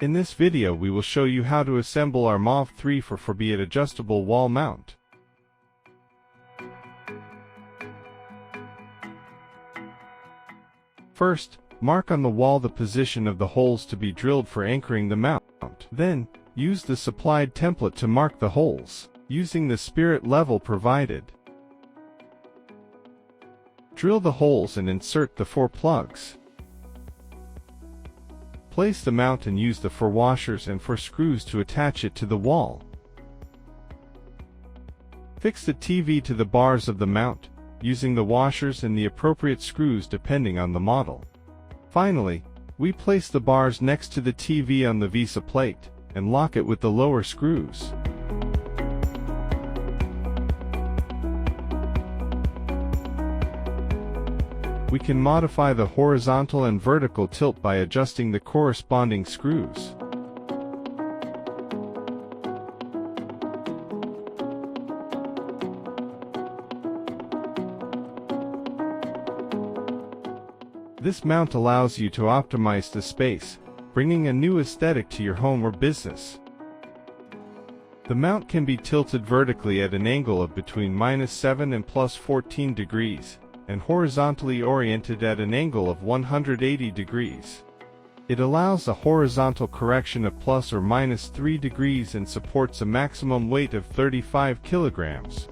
In this video we will show you how to assemble our MOV-344BA adjustable wall mount. First, mark on the wall the position of the holes to be drilled for anchoring the mount. Then, use the supplied template to mark the holes, using the spirit level provided. Drill the holes and insert the 4 plugs. Place the mount and use the 4 washers and 4 screws to attach it to the wall. Fix the TV to the bars of the mount, using the washers and the appropriate screws depending on the model. Finally, we place the bars next to the TV on the VESA plate, and lock it with the lower screws. We can modify the horizontal and vertical tilt by adjusting the corresponding screws. This mount allows you to optimize the space, bringing a new aesthetic to your home or business. The mount can be tilted vertically at an angle of between -7 and +14 degrees, and horizontally oriented at an angle of 180 degrees. It allows a horizontal correction of ±3 degrees and supports a maximum weight of 35 kilograms.